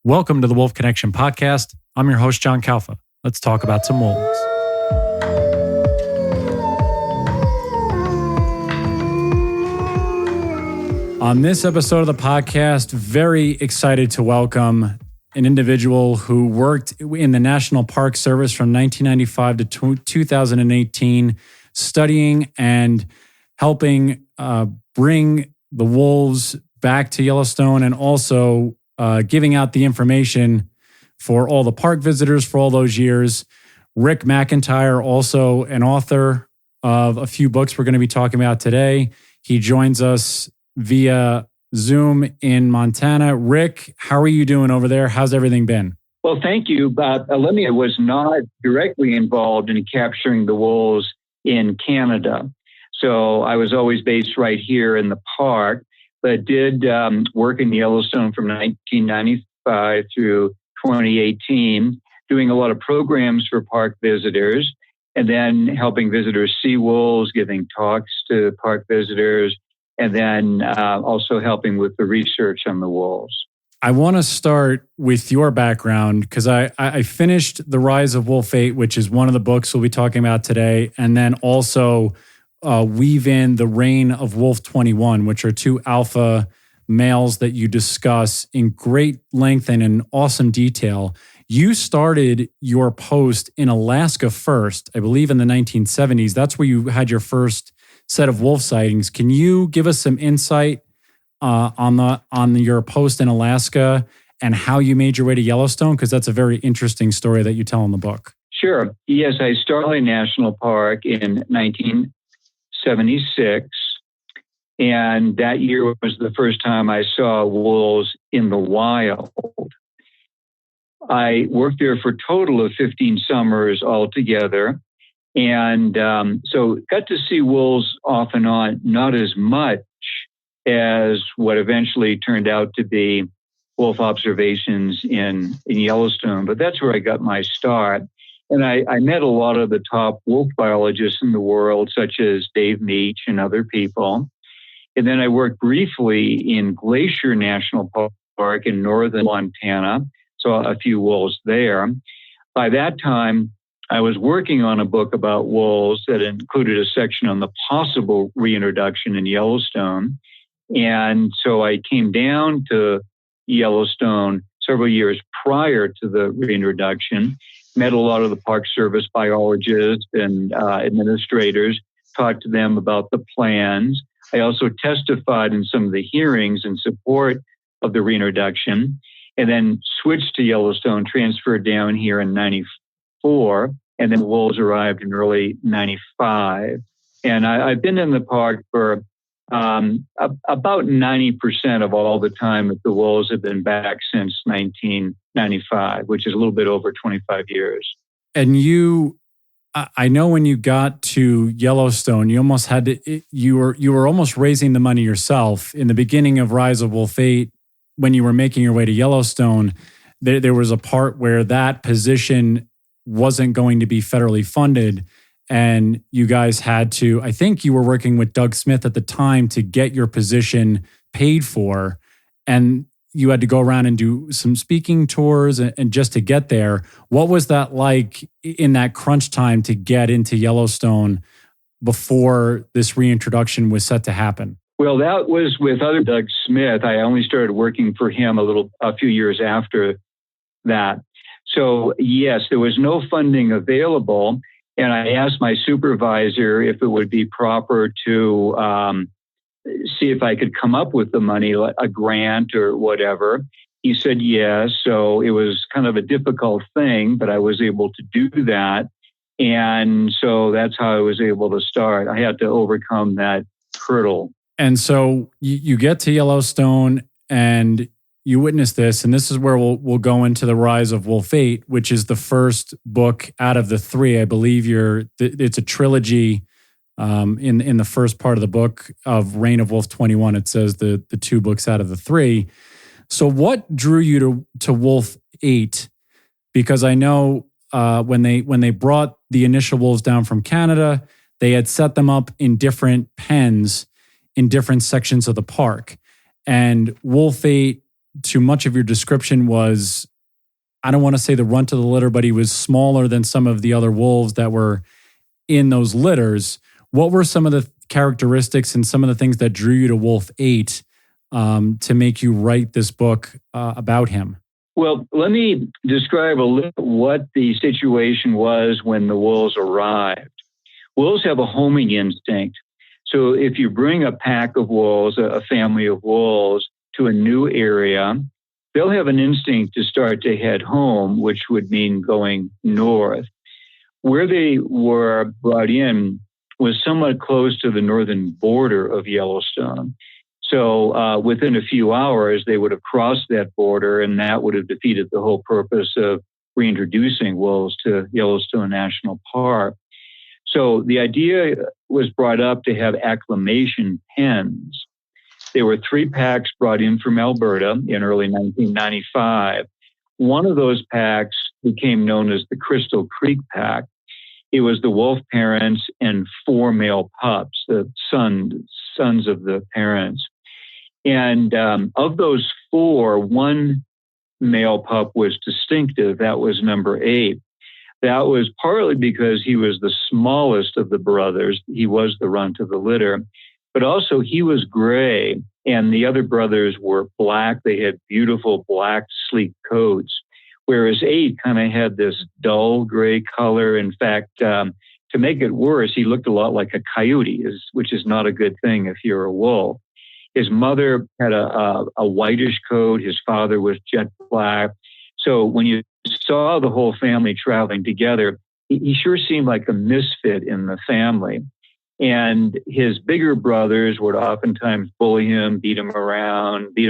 Welcome to the Wolf Connection podcast. I'm your host, John Kalfa. Let's talk about some wolves. On this episode of the podcast, very excited to welcome an individual who worked in the National Park Service from 1995 to 2018, studying and helping bring the wolves back to Yellowstone and also giving out the information for all the park visitors for all those years. Rick McIntyre, also an author of a few books we're going to be talking about today. He joins us via Zoom in Montana. Rick, how are you doing over there? How's everything been? Well, thank you. But Olympia was not directly involved in capturing the wolves in Canada. So I was always based right here in the park, but did work in Yellowstone from 1995 through 2018, doing a lot of programs for park visitors, and then helping visitors see wolves, giving talks to park visitors, and then also helping with the research on the wolves. I want to start with your background because I finished The Rise of Wolf 8, which is one of the books we'll be talking about today, and then also weave in The Reign of Wolf 21, which are two alpha males that you discuss in great length and in awesome detail. You started your post in Alaska first, I believe in the 1970s. That's where you had your first set of wolf sightings. Can you give us some insight on your post in Alaska and how you made your way to Yellowstone? Because that's a very interesting story that you tell in the book. Sure. Yes, I started National Park in 1976. And that year was the first time I saw wolves in the wild. I worked there for a total of 15 summers altogether. And so got to see wolves off and on, not as much as what eventually turned out to be wolf observations in Yellowstone. But that's where I got my start. And I met a lot of the top wolf biologists in the world, such as Dave Meach and other people. And then I worked briefly in Glacier National Park in northern Montana, saw a few wolves there. By that time, I was working on a book about wolves that included a section on the possible reintroduction in Yellowstone. And so I came down to Yellowstone several years prior to the reintroduction, met a lot of the Park Service biologists and administrators, talked to them about the plans. I also testified in some of the hearings in support of the reintroduction, and then switched to Yellowstone, transferred down here in 94, and then wolves arrived in early 95. And I've been in the park for about 90% of all the time that the wolves have been back since 1995, which is a little bit over 25 years. And I know when you got to Yellowstone, you almost had to, you were almost raising the money yourself. In the beginning of Rise of Wolf 8, when you were making your way to Yellowstone, there was a part where that position wasn't going to be federally funded. And you guys had to, I think you were working with Doug Smith at the time to get your position paid for. And you had to go around and do some speaking tours and just to get there. What was that like in that crunch time to get into Yellowstone before this reintroduction was set to happen? Well, that was with other Doug Smith. I only started working for him a few years after that. So yes, there was no funding available. And I asked my supervisor if it would be proper to see if I could come up with the money, a grant or whatever. He said yes. So it was kind of a difficult thing, but I was able to do that. And so that's how I was able to start. I had to overcome that hurdle. And so you get to Yellowstone and you witness this, and this is where we'll go into The Rise of Wolf 8, which is the first book out of the three. I believe it's a trilogy. In the first part of the book of Reign of Wolf 21, it says the two books out of the three. So what drew you to Wolf 8? Because I know when they brought the initial wolves down from Canada, they had set them up in different pens in different sections of the park. And Wolf 8 to much of your description was, I don't want to say the runt of the litter, but he was smaller than some of the other wolves that were in those litters. What were some of the characteristics and some of the things that drew you to Wolf 8 to make you write this book about him? Well, let me describe a little what the situation was when the wolves arrived. Wolves have a homing instinct. So if you bring a pack of wolves, a family of wolves, to a new area, they'll have an instinct to start to head home, which would mean going north. Where they were brought in was somewhat close to the northern border of Yellowstone. So within a few hours, they would have crossed that border, and that would have defeated the whole purpose of reintroducing wolves to Yellowstone National Park. So the idea was brought up to have acclimation pens. There were 3 packs brought in from Alberta in early 1995. One of those packs became known as the Crystal Creek Pack. It was the wolf parents and 4 male pups, the sons of the parents. And of those 4, 1 male pup was distinctive. That was number 8. That was partly because he was the smallest of the brothers. He was the runt of the litter. But also he was gray, and the other brothers were black. They had beautiful black, sleek coats, whereas 8 kind of had this dull gray color. In fact, to make it worse, he looked a lot like a coyote, which is not a good thing if you're a wolf. His mother had a whitish coat. His father was jet black. So when you saw the whole family traveling together, he sure seemed like a misfit in the family. And his bigger brothers would oftentimes bully him, beat him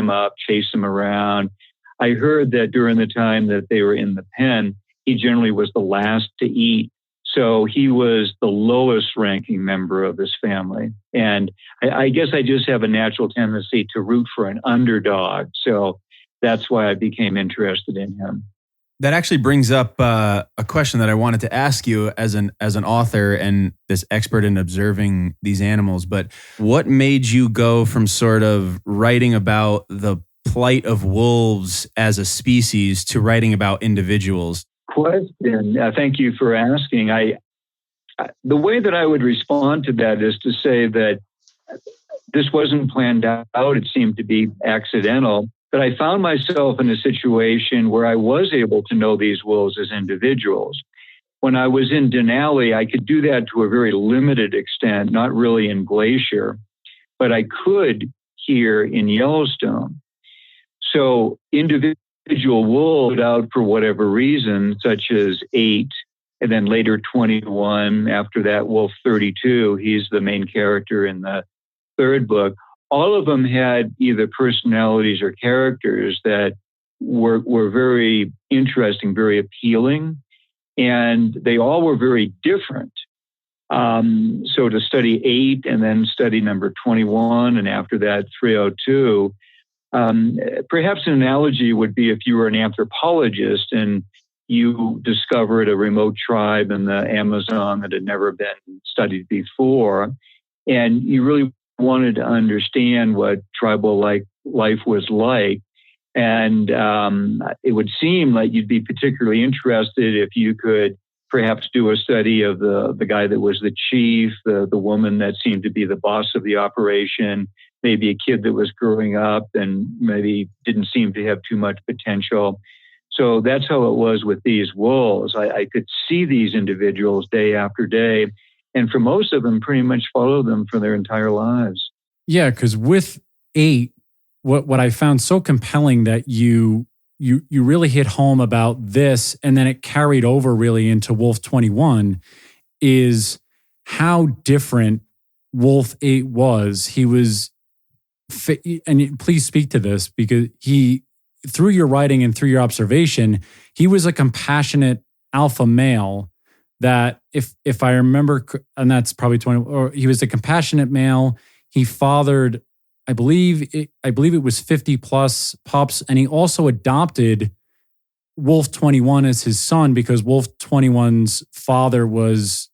up, chase him around. I heard that during the time that they were in the pen, he generally was the last to eat. So he was the lowest ranking member of his family. And I guess I just have a natural tendency to root for an underdog. So that's why I became interested in him. That actually brings up a question that I wanted to ask you as an author and this expert in observing these animals. But what made you go from sort of writing about the plight of wolves as a species to writing about individuals? Question. Thank you for asking. The way that I would respond to that is to say that this wasn't planned out. It seemed to be accidental. But I found myself in a situation where I was able to know these wolves as individuals. When I was in Denali, I could do that to a very limited extent, not really in Glacier, but I could here in Yellowstone. So individual wolves out for whatever reason, such as 8, and then later 21, after that Wolf 32, he's the main character in the 3rd book. All of them had either personalities or characters that were very interesting, very appealing, and they all were very different. So to study 8 and then study number 21, and after that 302, perhaps an analogy would be if you were an anthropologist and you discovered a remote tribe in the Amazon that had never been studied before, and you really wanted to understand what tribal life was like. And it would seem like you'd be particularly interested if you could perhaps do a study of the guy that was the chief, the woman that seemed to be the boss of the operation, maybe a kid that was growing up and maybe didn't seem to have too much potential. So that's how it was with these wolves. I could see these individuals day after day, and for most of them, pretty much follow them for their entire lives. Yeah, because with 8, what I found so compelling that you really hit home about this, and then it carried over really into Wolf 21, is how different Wolf 8 was. He was, and please speak to this, because through your writing and through your observation, he was a compassionate alpha male that if I remember, and that's probably 20, or he was a compassionate male. He fathered, I believe it was 50 plus pups, and he also adopted Wolf 21 as his son because Wolf 21's father was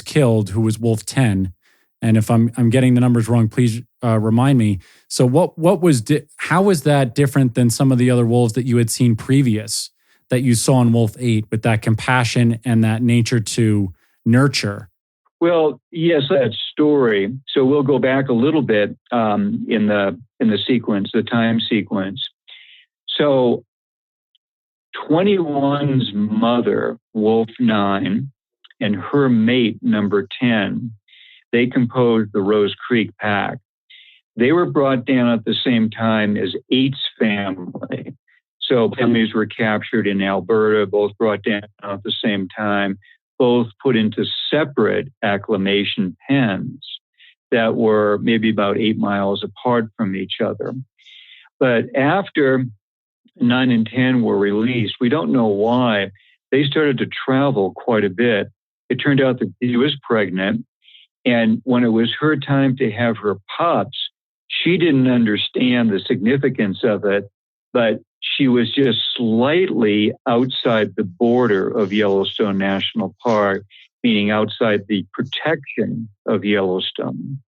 killed, who was Wolf 10, And if I'm getting the numbers wrong, please remind me. So how was that different than some of the other wolves that you had seen previous that you saw in Wolf 8 with that compassion and that nature to nurture? Well, yes, that story. So we'll go back a little bit in the sequence, the time sequence. So 21's mother, Wolf 9, and her mate, number 10, they composed the Rose Creek Pack. They were brought down at the same time as 8's family. So families were captured in Alberta, both brought down at the same time, both put into separate acclimation pens that were maybe about 8 miles apart from each other. But after 9 and 10 were released, we don't know why, they started to travel quite a bit. It turned out that she was pregnant, and when it was her time to have her pups, she didn't understand the significance of it, but she was just slightly outside the border of Yellowstone National Park, meaning outside the protection of Yellowstone.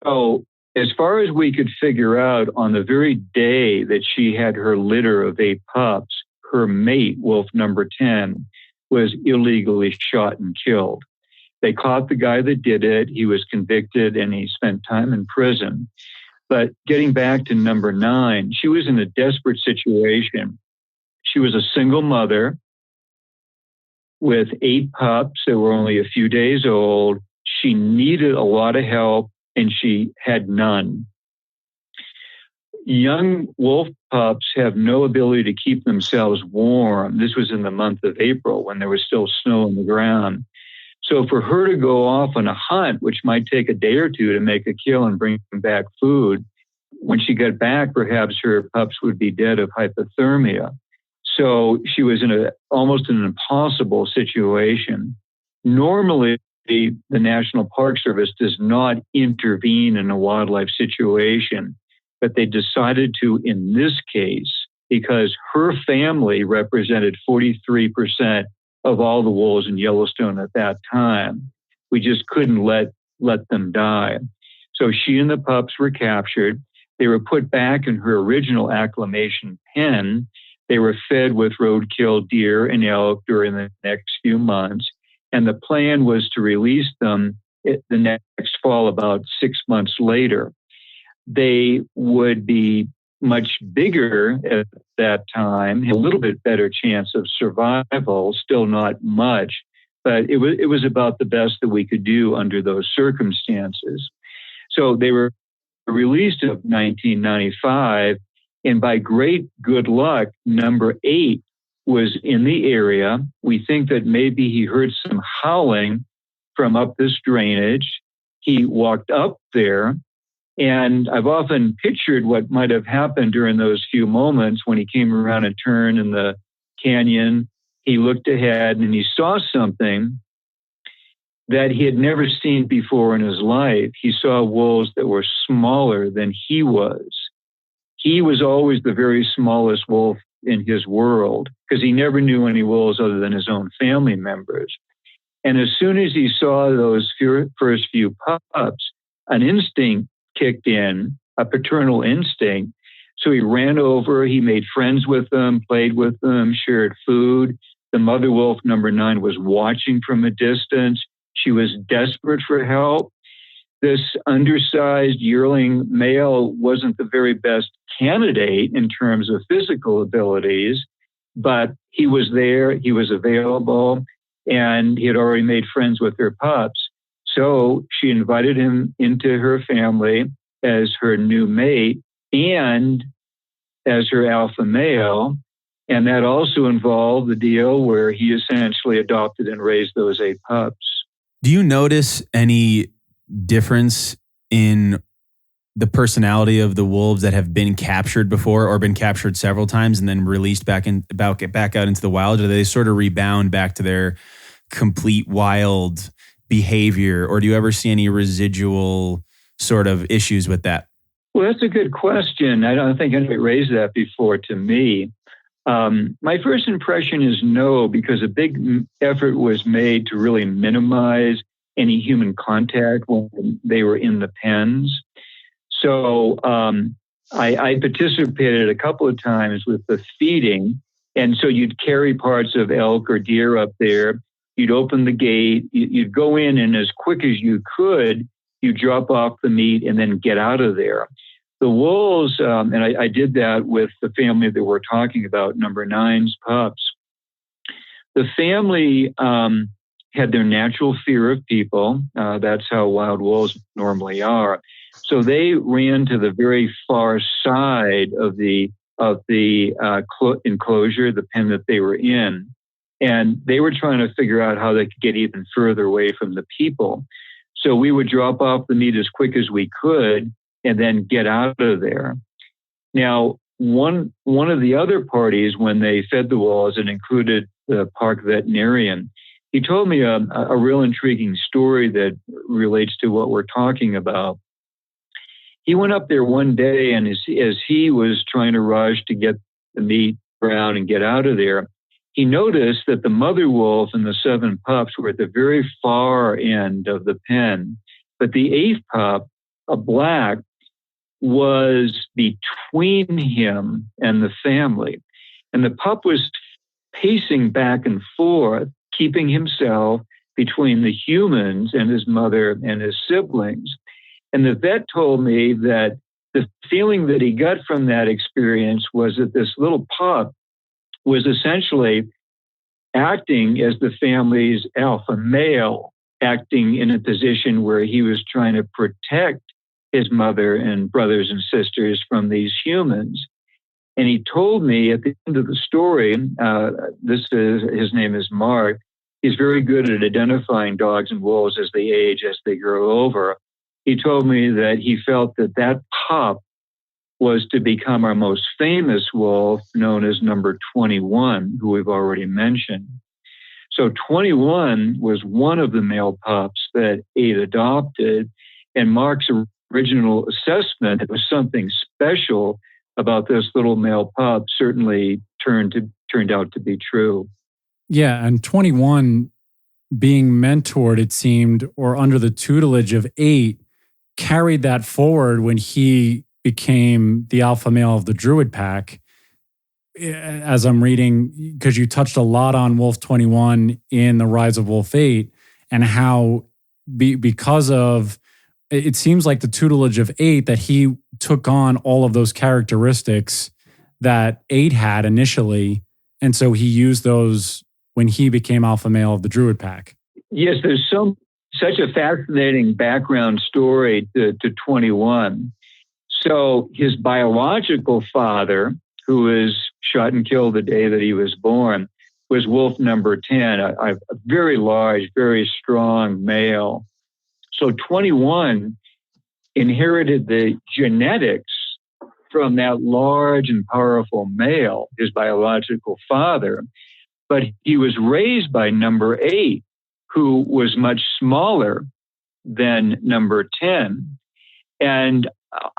So as far as we could figure out, on the very day that she had her litter of 8 pups, her mate, Wolf number 10, was illegally shot and killed. They caught the guy that did it. He was convicted and he spent time in prison. But getting back to number 9, she was in a desperate situation. She was a single mother with 8 pups that were only a few days old. She needed a lot of help, and she had none. Young wolf pups have no ability to keep themselves warm. This was in the month of April when there was still snow on the ground. So for her to go off on a hunt, which might take a day or two to make a kill and bring back food, when she got back, perhaps her pups would be dead of hypothermia. So she was in almost an impossible situation. Normally, the National Park Service does not intervene in a wildlife situation, but they decided to in this case because her family represented 43% of all the wolves in Yellowstone at that time. We just couldn't let them die. So she and the pups were captured. They were put back in her original acclimation pen. They were fed with roadkill deer and elk during the next few months. And the plan was to release them the next fall, about 6 months later. They would be much bigger at that time, a little bit better chance of survival, still not much, but it was about the best that we could do under those circumstances. So they were released in 1995, and by great good luck, number 8 was in the area. We think that maybe he heard some howling from up this drainage. He walked up there, and I've often pictured what might have happened during those few moments when he came around a turn in the canyon. He looked ahead and he saw something that he had never seen before in his life. He saw wolves that were smaller than he was. He was always the very smallest wolf in his world because he never knew any wolves other than his own family members. And as soon as he saw those first few pups, an instinct kicked in, a paternal instinct. So he ran over, he made friends with them, played with them, shared food. The mother wolf, number 9, was watching from a distance. She was desperate for help. This undersized yearling male wasn't the very best candidate in terms of physical abilities, but he was there, he was available, and he had already made friends with her pups. So she invited him into her family as her new mate and as her alpha male. And that also involved the deal where he essentially adopted and raised those 8 pups. Do you notice any difference in the personality of the wolves that have been captured before or been captured several times and then released back out into the wild? Do they sort of rebound back to their complete wild behavior, or do you ever see any residual sort of issues with that? Well, that's a good question. I don't think anybody raised that before to me. My first impression is no, because a big effort was made to really minimize any human contact when they were in the pens. So I participated a couple of times with the feeding. And so you'd carry parts of elk or deer up there. You'd open the gate. You'd go in, and as quick as you could, you drop off the meat and then get out of there. The wolves, and I did that with the family that we're talking about, number 9's pups. The family had their natural fear of people. That's how wild wolves normally are. So they ran to the very far side of the enclosure, the pen that they were in, and they were trying to figure out how they could get even further away from the people. So we would drop off the meat as quick as we could and then get out of there. Now, one of the other parties, when they fed the wolves, it included the park veterinarian. He told me a real intriguing story that relates to what we're talking about. He went up there one day, and as he was trying to rush to get the meat around and get out of there, he noticed that the mother wolf and the 7 pups were at the very far end of the pen. But the 8th pup, a black, was between him and the family. And the pup was pacing back and forth, keeping himself between the humans and his mother and his siblings. And the vet told me that the feeling that he got from that experience was that this little pup was essentially acting as the family's alpha male, acting in a position where he was trying to protect his mother and brothers and sisters from these humans. And he told me at the end of the story, his name is Mark. He's very good at identifying dogs and wolves as they age, as they grow over. He told me that he felt that that pup was to become our most famous wolf, known as number 21, who we've already mentioned. So 21 was one of the male pups that 8 adopted, and Mark's original assessment, it was something special about this little male pup, certainly turned out to be true. Yeah, and 21 being mentored, it seemed, or under the tutelage of 8, carried that forward when he became the alpha male of the Druid pack. As I'm reading, because you touched a lot on Wolf 21 in The Rise of Wolf 8, and how because of, it seems like the tutelage of 8, that he took on all of those characteristics that 8 had initially, and so he used those when he became alpha male of the Druid pack. Yes, there's such a fascinating background story to 21. So his biological father, who was shot and killed the day that he was born, was wolf number 10, a very large, very strong male. So 21 inherited the genetics from that large and powerful male, his biological father, but he was raised by number 8, who was much smaller than number 10. And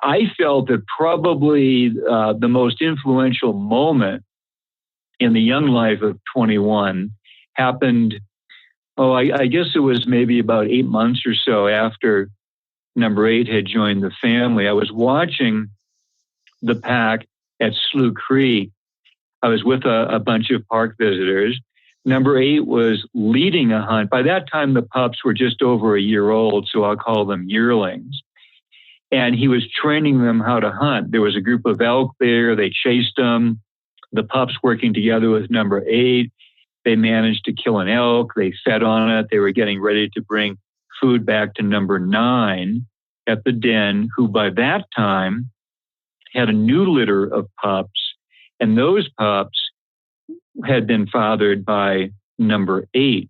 I felt that probably the most influential moment in the young life of 21 happened, I guess it was maybe about 8 months or so after number 8 had joined the family. I was watching the pack at Slough Creek. I was with a bunch of park visitors. Number 8 was leading a hunt. By that time, the pups were just over a year old, so I'll call them yearlings. And he was training them how to hunt. There was a group of elk there. They chased them. The pups working together with number 8. They managed to kill an elk. They fed on it. They were getting ready to bring food back to number 9 at the den, who by that time had a new litter of pups. And those pups had been fathered by number 8.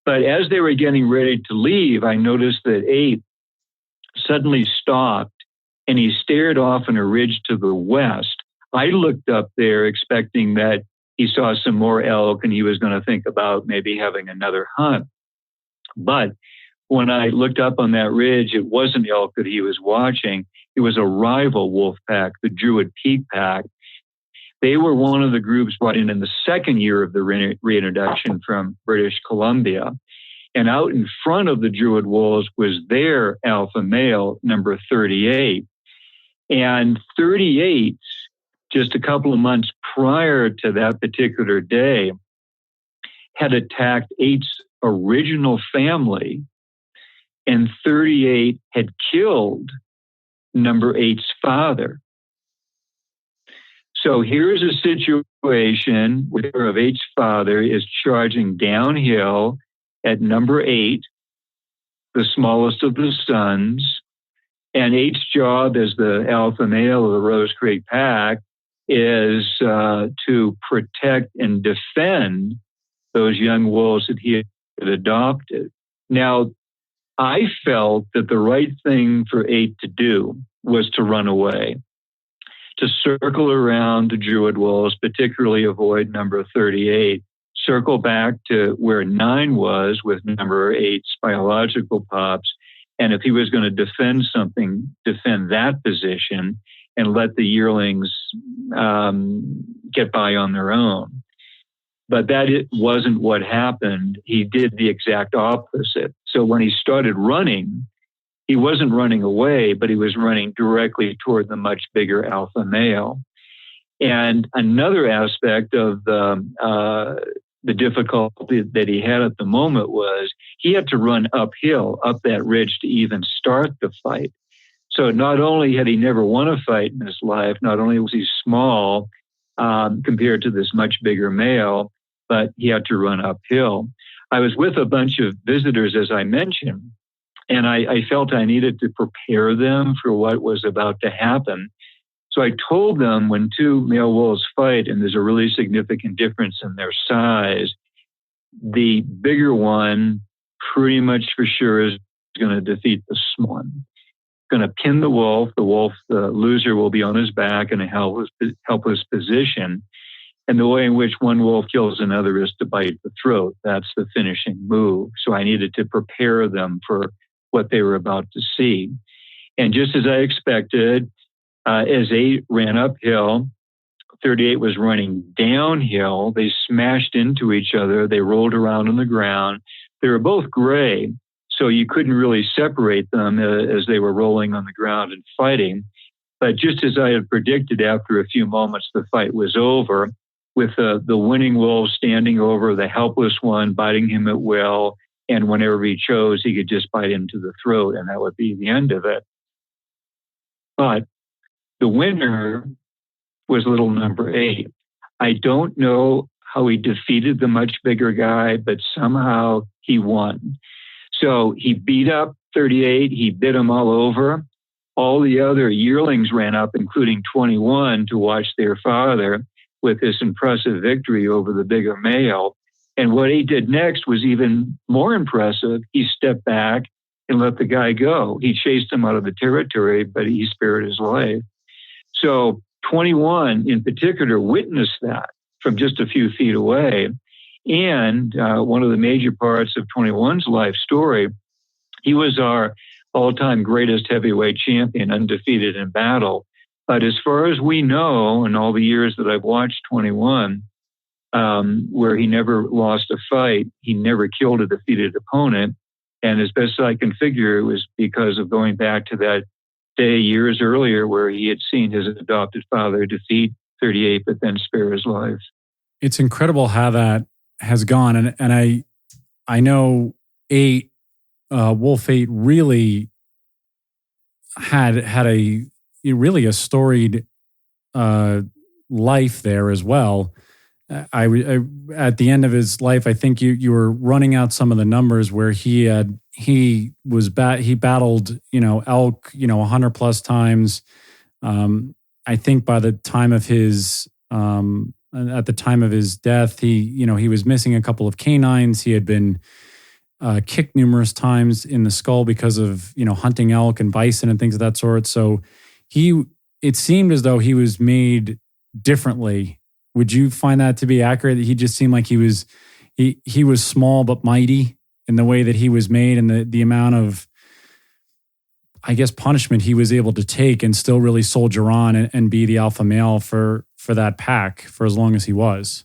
But as they were getting ready to leave, I noticed that 8 suddenly stopped and he stared off on a ridge to the west. I looked up there expecting that he saw some more elk and he was going to think about maybe having another hunt. But when I looked up on that ridge, it wasn't elk that he was watching. It was a rival wolf pack, the Druid Peak pack. They were one of the groups brought in the second year of the reintroduction from British Columbia. And out in front of the Druid wolves was their alpha male, number 38. And 38, just a couple of months prior to that particular day, had attacked 8's original family, and 38 had killed number 8's father. So here's a situation where 8's father is charging downhill at number 8, the smallest of the sons, and 8's job as the alpha male of the Rose Creek Pack is to protect and defend those young wolves that he had adopted. Now, I felt that the right thing for 8 to do was to run away, to circle around the Druid wolves, particularly avoid number 38, circle back to where 9 was with number 8's biological pups, and if he was going to defend something, defend that position and let the yearlings get by on their own. But that wasn't what happened. He did the exact opposite. So when he started running, he wasn't running away, but he was running directly toward the much bigger alpha male. And another aspect of the difficulty that he had at the moment was he had to run uphill, up that ridge to even start the fight. So not only had he never won a fight in his life, not only was he small compared to this much bigger male, but he had to run uphill. I was with a bunch of visitors, as I mentioned, and I felt I needed to prepare them for what was about to happen. So I told them when 2 male wolves fight, and there's a really significant difference in their size, the bigger one pretty much for sure is going to defeat the small one. Going to pin the wolf. The loser will be on his back in a helpless position. And the way in which one wolf kills another is to bite the throat. That's the finishing move. So I needed to prepare them for what they were about to see. And just as I expected, as 8 ran uphill, 38 was running downhill. They smashed into each other. They rolled around on the ground. They were both gray, so you couldn't really separate them as they were rolling on the ground and fighting. But just as I had predicted, after a few moments, the fight was over, with the winning wolf standing over the helpless one, biting him at will, and whenever he chose, he could just bite into the throat, and that would be the end of it. But the winner was little number 8. I don't know how he defeated the much bigger guy, but somehow he won. So he beat up 38. He bit him all over. All the other yearlings ran up, including 21, to watch their father with this impressive victory over the bigger male. And what he did next was even more impressive. He stepped back and let the guy go. He chased him out of the territory, but he spared his life. So 21 in particular witnessed that from just a few feet away. And one of the major parts of 21's life story, he was our all-time greatest heavyweight champion, undefeated in battle. But as far as we know, in all the years that I've watched 21, where he never lost a fight, he never killed a defeated opponent. And as best I can figure, it was because of going back to that day years earlier where he had seen his adopted father defeat 38, but then spare his life. It's incredible how that has gone. And I know Wolf 8 really had a really storied life there as well. I at the end of his life, I think you were running out some of the numbers where he battled elk 100 plus times. I think by the time of his at the time of his death, he was missing a couple of canines. He had been kicked numerous times in the skull because of hunting elk and bison and things of that sort. So it seemed as though he was made differently. Would you find that to be accurate? That he just seemed like he was small but mighty in the way that he was made, and the amount of, I guess, punishment he was able to take and still really soldier on and be the alpha male for that pack for as long as he was.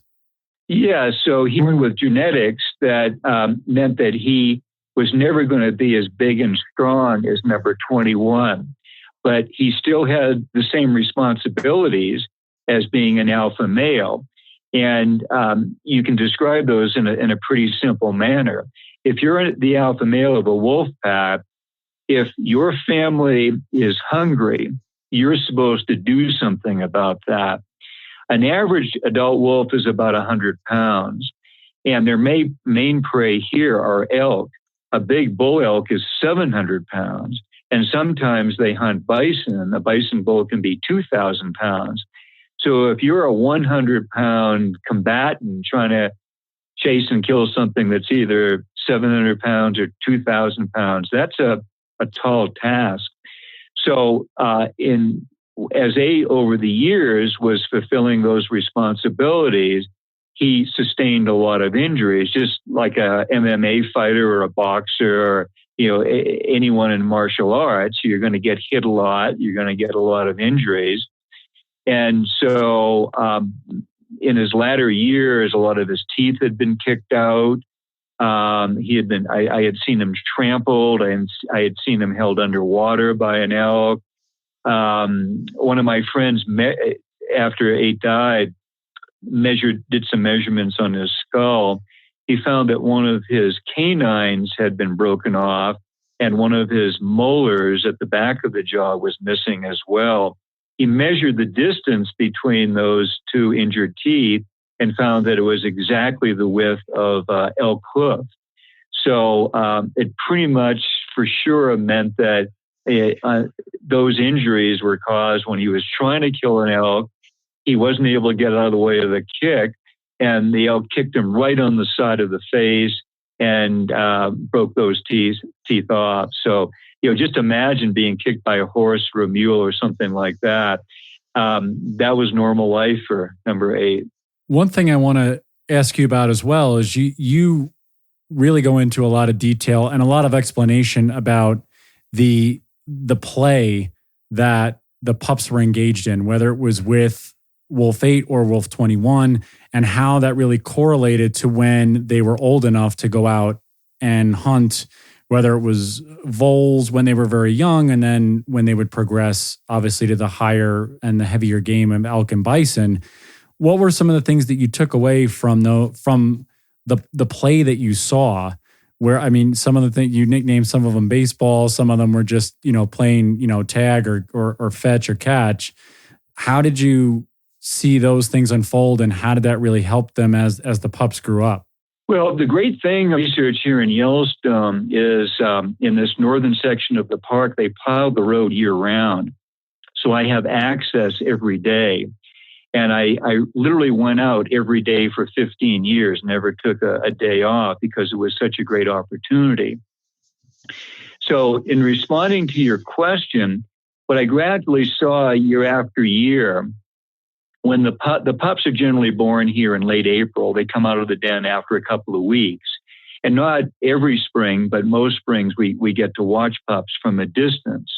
Yeah, so he went with genetics that meant that he was never going to be as big and strong as number 21, but he still had the same responsibilities as being an alpha male. And you can describe those in a pretty simple manner. If you're the alpha male of a wolf pack, if your family is hungry, you're supposed to do something about that. An average adult wolf is about 100 pounds, and their main prey here are elk. A big bull elk is 700 pounds, and sometimes they hunt bison. A bison bull can be 2,000 pounds. So if you're a 100-pound combatant trying to chase and kill something that's either 700 pounds or 2,000 pounds, that's a tall task. So as over the years was fulfilling those responsibilities, he sustained a lot of injuries, just like a MMA fighter or a boxer or anyone in martial arts. You're going to get hit a lot. You're going to get a lot of injuries. And so in his latter years, a lot of his teeth had been kicked out. I had seen him trampled, and I had seen him held underwater by an elk. One of my friends, after Eight died, did some measurements on his skull. He found that one of his canines had been broken off, and one of his molars at the back of the jaw was missing as well. He measured the distance between those two injured teeth and found that it was exactly the width of elk hoof. So it pretty much for sure meant that those injuries were caused when he was trying to kill an elk. He wasn't able to get out of the way of the kick, and the elk kicked him right on the side of the face and broke those teeth off. So, just imagine being kicked by a horse or a mule or something like that. That was normal life for number 8. One thing I want to ask you about as well is you really go into a lot of detail and a lot of explanation about the play that the pups were engaged in, whether it was with Wolf 8 or Wolf 21, and how that really correlated to when they were old enough to go out and hunt, whether it was voles when they were very young, and then when they would progress, obviously, to the higher and the heavier game of elk and bison. What were some of the things that you took away from the play that you saw? Where, I mean, some of the things you nicknamed some of them baseball, some of them were just, playing, tag or fetch or catch. How did you see those things unfold, and how did that really help them as the pups grew up? Well, the great thing research here in Yellowstone is in this northern section of the park, they plow the road year round. So I have access every day. And I literally went out every day for 15 years, never took a day off because it was such a great opportunity. So in responding to your question, what I gradually saw year after year, when the pups are generally born here in late April, they come out of the den after a couple of weeks. And not every spring, but most springs, we get to watch pups from a distance.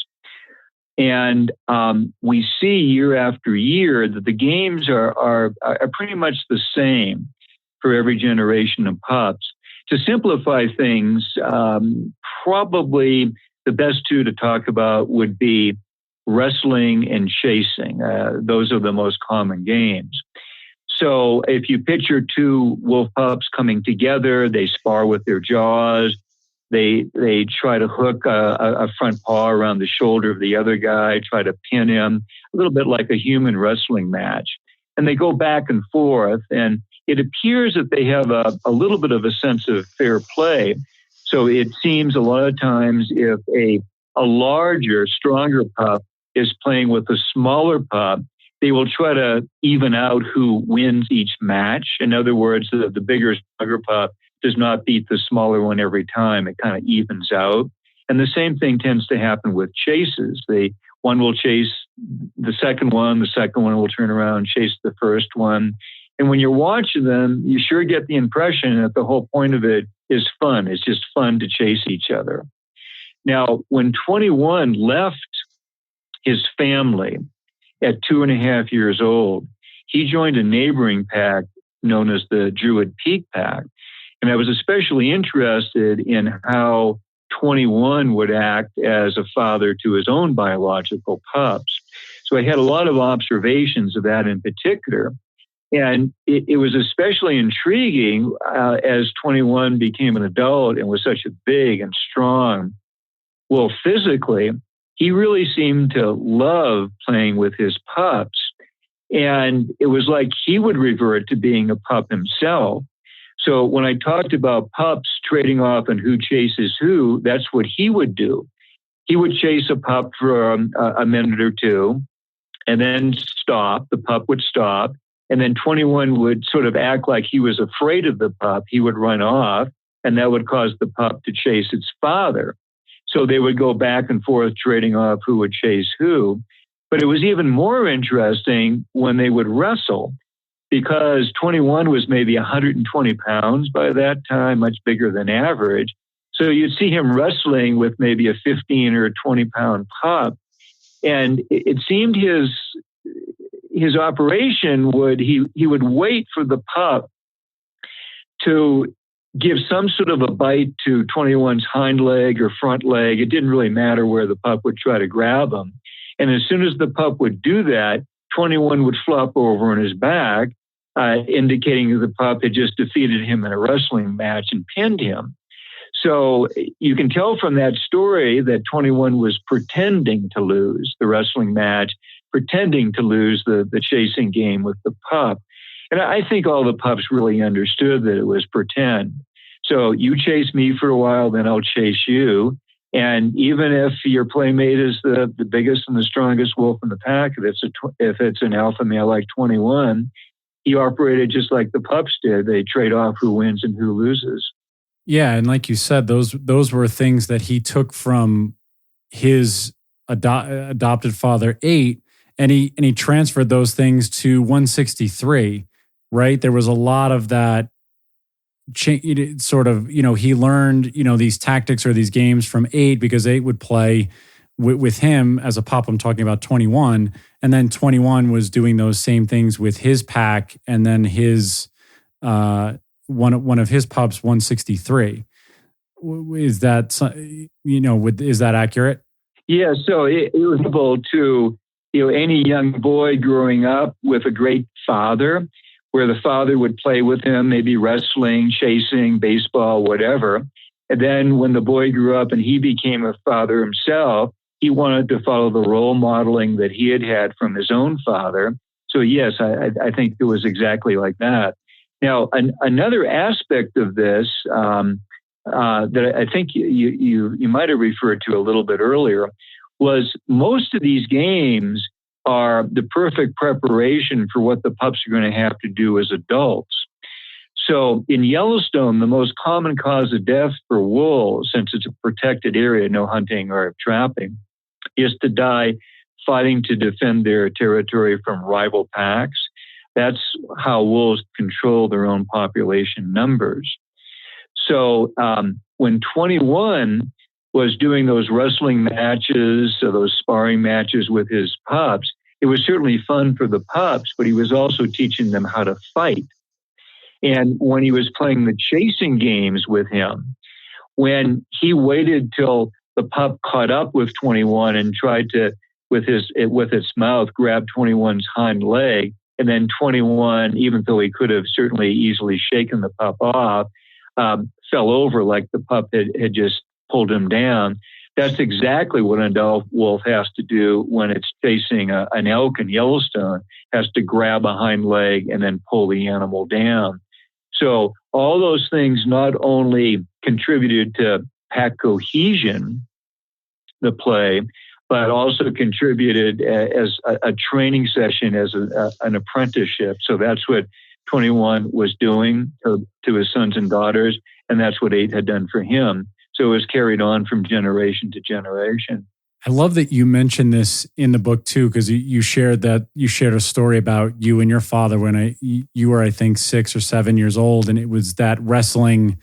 And we see year after year that the games are pretty much the same for every generation of pups. To simplify things, probably the best two to talk about would be wrestling and chasing. Those are the most common games. So if you picture two wolf pups coming together, they spar with their jaws. They try to hook a front paw around the shoulder of the other guy, try to pin him, a little bit like a human wrestling match. And they go back and forth. And it appears that they have a little bit of a sense of fair play. So it seems a lot of times if a larger, stronger pup is playing with a smaller pup, they will try to even out who wins each match. In other words, the bigger, stronger pup does not beat the smaller one every time. It kind of evens out. And the same thing tends to happen with chases. One will chase the second one will turn around and chase the first one. And when you're watching them, you sure get the impression that the whole point of it is fun. It's just fun to chase each other. Now, when 21 left his family at 2.5 years old, he joined a neighboring pack known as the Druid Peak Pack. And I was especially interested in how 21 would act as a father to his own biological pups. So I had a lot of observations of that in particular. And it was especially intriguing as 21 became an adult and was such a big and strong wolf physically. He really seemed to love playing with his pups. And it was like he would revert to being a pup himself. So when I talked about pups trading off and who chases who, that's what he would do. He would chase a pup for a minute or two and then stop. The pup would stop. And then 21 would sort of act like he was afraid of the pup. He would run off, and that would cause the pup to chase its father. So they would go back and forth trading off who would chase who. But it was even more interesting when they would wrestle, because 21 was maybe 120 pounds by that time, much bigger than average. So you'd see him wrestling with maybe a 15 or 20 pound pup. And it seemed his operation he would wait for the pup to give some sort of a bite to 21's hind leg or front leg. It didn't really matter where the pup would try to grab him. And as soon as the pup would do that, 21 would flop over on his back, indicating that the pup had just defeated him in a wrestling match and pinned him. So you can tell from that story that 21 was pretending to lose the wrestling match, pretending to lose the chasing game with the pup. And I think all the pups really understood that it was pretend. So you chase me for a while, then I'll chase you. And even if your playmate is the biggest and the strongest wolf in the pack, if it's an alpha male like 21, he operated just like the pups did. They trade off who wins and who loses. Yeah, and like you said, those were things that he took from his adopted father, 8, and he transferred those things to 163, right? There was a lot of that sort of, he learned, these tactics or these games from 8 because 8 would play with him as a pup. I'm talking about 21. And then 21 was doing those same things with his pack and then his one of his pups, 163. Is that, is that accurate? Yeah, so it was able to, any young boy growing up with a great father, where the father would play with him, maybe wrestling, chasing, baseball, whatever. And then when the boy grew up and he became a father himself, he wanted to follow the role modeling that he had from his own father. So yes, I think it was exactly like that. Now, another aspect of this that I think you might have referred to a little bit earlier was most of these games are the perfect preparation for what the pups are going to have to do as adults. So in Yellowstone, the most common cause of death for wolves, since it's a protected area, no hunting or trapping, is to die fighting to defend their territory from rival packs. That's how wolves control their own population numbers. So when 21 was doing those wrestling matches, so those sparring matches with his pups, it was certainly fun for the pups, but he was also teaching them how to fight. And when he was playing the chasing games with him, when he waited till the pup caught up with 21 and tried to, with its mouth, grab 21's hind leg, and then 21, even though he could have certainly easily shaken the pup off, fell over like the pup had just pulled him down. That's exactly what an adult wolf has to do when it's facing an elk in Yellowstone, has to grab a hind leg and then pull the animal down. So all those things not only contributed to pack cohesion, the play, but also contributed as a training session, as an apprenticeship. So that's what 21 was doing to his sons and daughters, and that's what 8 had done for him. So it was carried on from generation to generation. I love that you mentioned this in the book too, because you shared a story about you and your father when you were, I think, 6 or 7 years old, and it was that wrestling.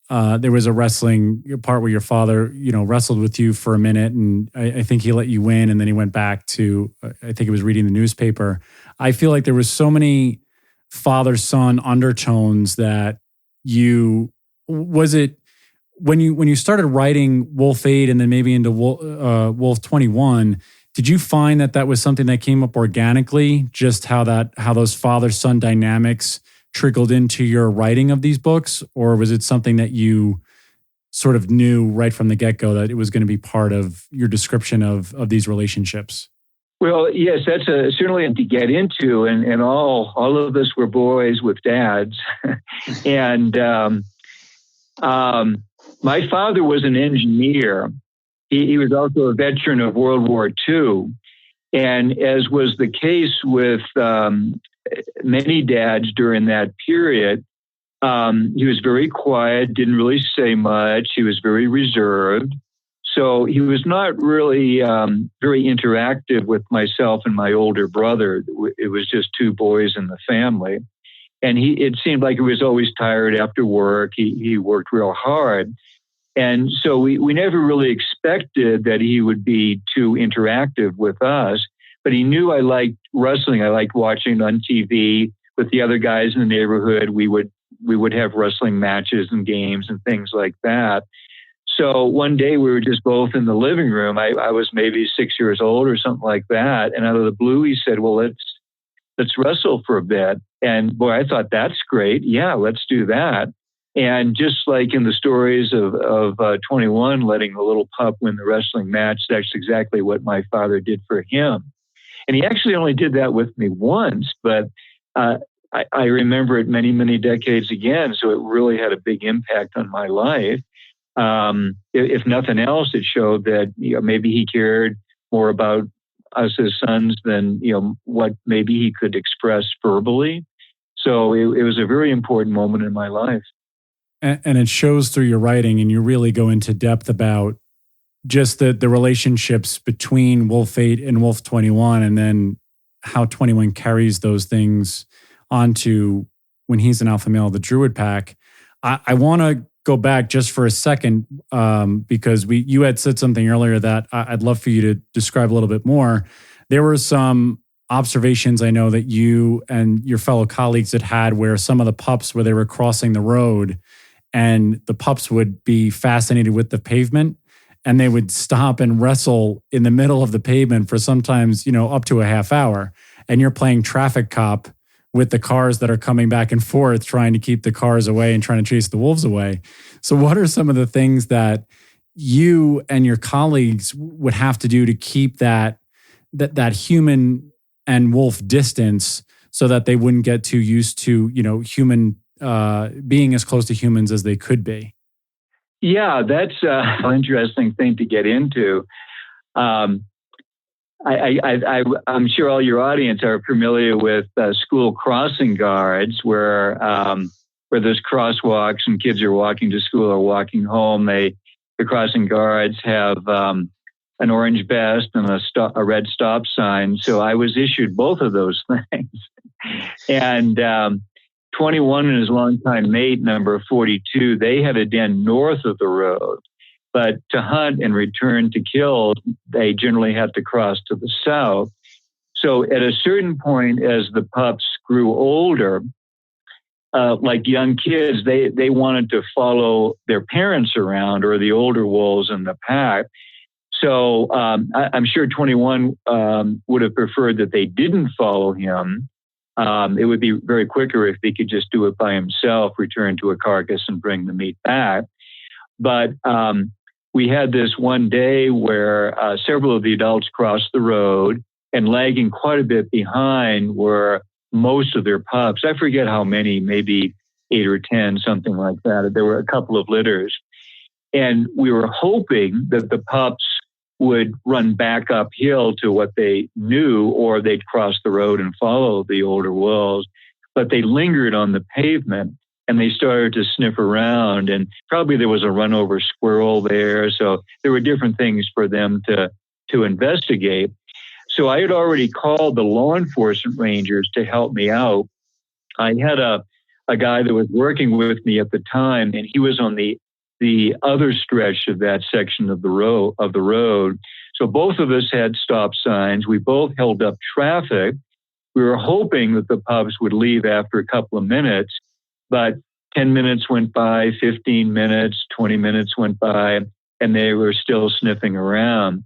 There was a wrestling part where your father, wrestled with you for a minute, and I think he let you win, and then he went back to, I think he was reading the newspaper. I feel like there was so many father-son undertones that was it when you started writing Wolf 8 and then maybe into Wolf 21, did you find that was something that came up organically, just how those father-son dynamics trickled into your writing of these books? Or was it something that you sort of knew right from the get-go that it was going to be part of your description of these relationships? Well, yes, that's certainly to get into, and all of us were boys with dads. And my father was an engineer. He was also a veteran of World War II. And as was the case with many dads during that period, he was very quiet, didn't really say much. He was very reserved. So he was not really very interactive with myself and my older brother. It was just two boys in the family. And it seemed like he was always tired after work. He worked real hard. And so we never really expected that he would be too interactive with us. But he knew I liked wrestling. I liked watching on TV with the other guys in the neighborhood. We would have wrestling matches and games and things like that. So one day we were just both in the living room. I was maybe 6 years old or something like that. And out of the blue, he said, well, let's wrestle for a bit. And boy, I thought, that's great. Yeah, let's do that. And just like in the stories of 21, letting the little pup win the wrestling match, that's exactly what my father did for him. And he actually only did that with me once, but I remember it many, many decades again. So it really had a big impact on my life. If nothing else, it showed that maybe he cared more about us as sons than what maybe he could express verbally. So it was a very important moment in my life. And it shows through your writing, and you really go into depth about just the relationships between Wolf 8 and Wolf 21, and then how 21 carries those things onto when he's an alpha male of the Druid pack. I want to go back just for a second because you had said something earlier that I'd love for you to describe a little bit more. There were some observations I know that you and your fellow colleagues had where some of the pups, where they were crossing the road and the pups would be fascinated with the pavement and they would stop and wrestle in the middle of the pavement for sometimes, up to a half hour. And you're playing traffic cop with the cars that are coming back and forth, trying to keep the cars away and trying to chase the wolves away. So what are some of the things that you and your colleagues would have to do to keep that human and wolf distance so that they wouldn't get too used to, human being as close to humans as they could be? Yeah, that's an interesting thing to get into. I'm sure all your audience are familiar with school crossing guards, where there's crosswalks and kids are walking to school or walking home. The crossing guards have an orange vest and a red stop sign. So I was issued both of those things. And 21 and his longtime mate, number 42, they had a den north of the road. But to hunt and return to kill, they generally had to cross to the south. So at a certain point, as the pups grew older, like young kids, they wanted to follow their parents around or the older wolves in the pack. So I'm sure 21 would have preferred that they didn't follow him. It would be very quicker if he could just do it by himself, return to a carcass and bring the meat back. But we had this one day where several of the adults crossed the road, and lagging quite a bit behind were most of their pups. I forget how many, maybe 8 or 10, something like that. There were a couple of litters. And we were hoping that the pups would run back uphill to what they knew, or they'd cross the road and follow the older wolves. But they lingered on the pavement and they started to sniff around, and probably there was a run over squirrel there. So there were different things for them to investigate. So I had already called the law enforcement rangers to help me out. I had a guy that was working with me at the time, and he was on the other stretch of that section of the road. So both of us had stop signs. We both held up traffic. We were hoping that the pups would leave after a couple of minutes, but 10 minutes went by, 15 minutes, 20 minutes went by, and they were still sniffing around.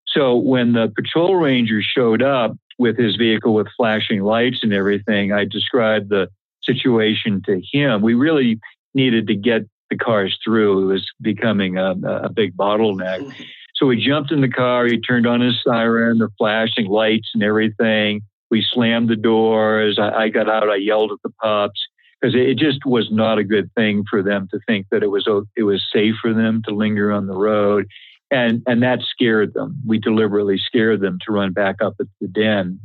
So when the patrol ranger showed up with his vehicle with flashing lights and everything, I described the situation to him. We really needed to get the cars through. It was becoming a big bottleneck. So we jumped in the car. He turned on his siren, the flashing lights and everything. We slammed the doors. I got out. I yelled at the pups because it just was not a good thing for them to think that it was safe for them to linger on the road. And that scared them. We deliberately scared them to run back up at the den.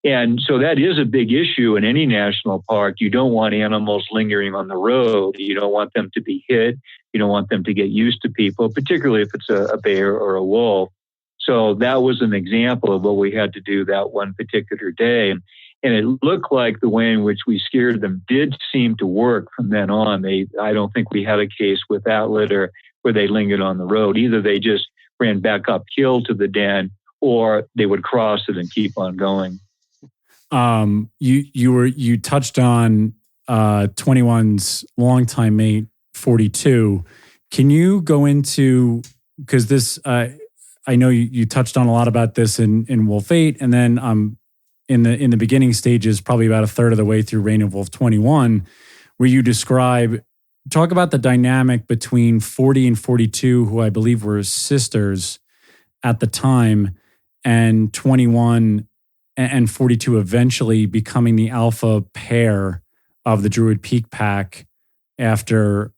And so that is a big issue in any national park. You don't want animals lingering on the road. You don't want them to be hit. You don't want them to get used to people, particularly if it's a bear or a wolf. So that was an example of what we had to do that one particular day. And it looked like the way in which we scared them did seem to work from then on. I don't think we had a case with that litter where they lingered on the road. Either they just ran back uphill to the den or they would cross it and keep on going. You touched on 21's longtime mate 42. Can you go into, because this I know you touched on a lot about this in Wolf 8, and then in the beginning stages, probably about a third of the way through Reign of Wolf 21, where you talk about the dynamic between 40 and 42, who I believe were sisters at the time, and 21 and 42 eventually becoming the alpha pair of the Druid Peak Pack after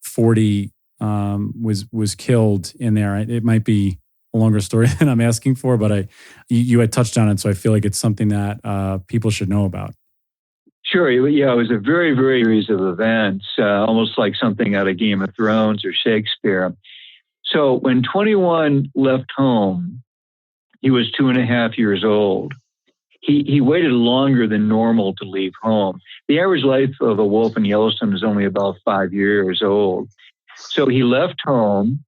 40 was killed in there. It might be a longer story than I'm asking for, but you had touched on it, so I feel like it's something that people should know about. Sure. Yeah, it was a very, very series of events, almost like something out of Game of Thrones or Shakespeare. So when 21 left home, he was 2.5 years old. He waited longer than normal to leave home. The average life of a wolf in Yellowstone is only about 5 years old. So he left home,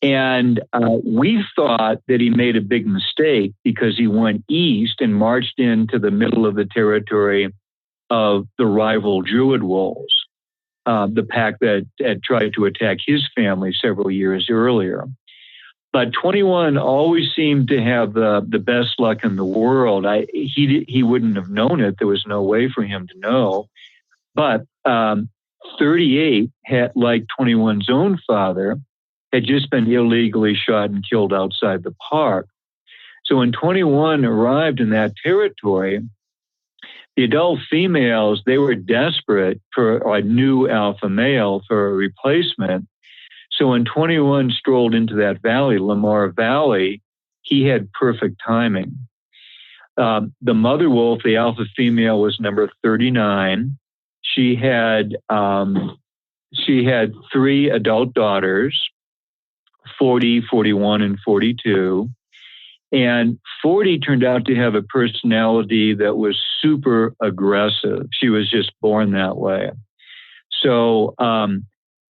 and we thought that he made a big mistake because he went east and marched into the middle of the territory of the rival Druid wolves, the pack that had tried to attack his family several years earlier. But 21 always seemed to have the best luck in the world. He wouldn't have known it. There was no way for him to know. But 38, like 21's own father, had just been illegally shot and killed outside the park. So when 21 arrived in that territory, the adult females, they were desperate for a new alpha male for a replacement. So when 21 strolled into that valley, Lamar Valley, he had perfect timing. The mother wolf, the alpha female, was number 39. She had 3 adult daughters, 40, 41, and 42. And 40 turned out to have a personality that was super aggressive. She was just born that way. So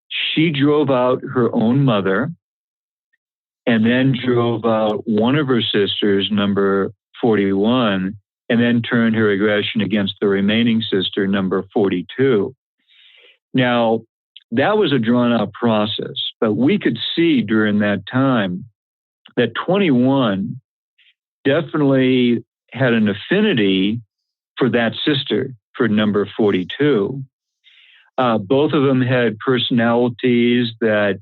she drove out her own mother and then drove out one of her sisters, number 41, and then turned her aggression against the remaining sister, number 42. Now, that was a drawn-out process, but we could see during that time that 21 definitely had an affinity for that sister, for number 42. Both of them had personalities that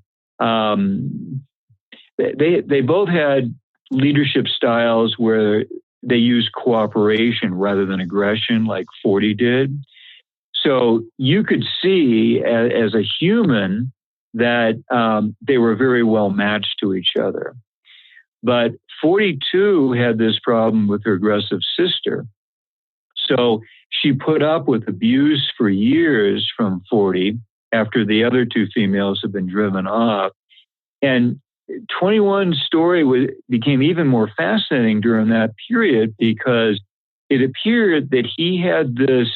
they both had leadership styles where they used cooperation rather than aggression, like 40 did. So you could see as a human that they were very well matched to each other. But 42 had this problem with her aggressive sister. So she put up with abuse for years from 40 after the other 2 females had been driven off. And 21's story became even more fascinating during that period because it appeared that he had this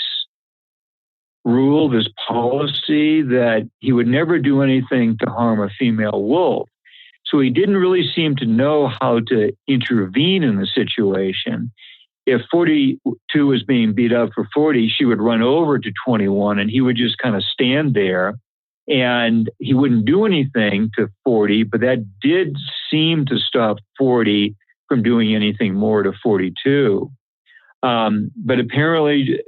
rule, this policy that he would never do anything to harm a female wolf. So he didn't really seem to know how to intervene in the situation. if 42 was being beat up for 40, she would run over to 21 and he would just kind of stand there and he wouldn't do anything to 40, but that did seem to stop 40 from doing anything more to 42. But apparently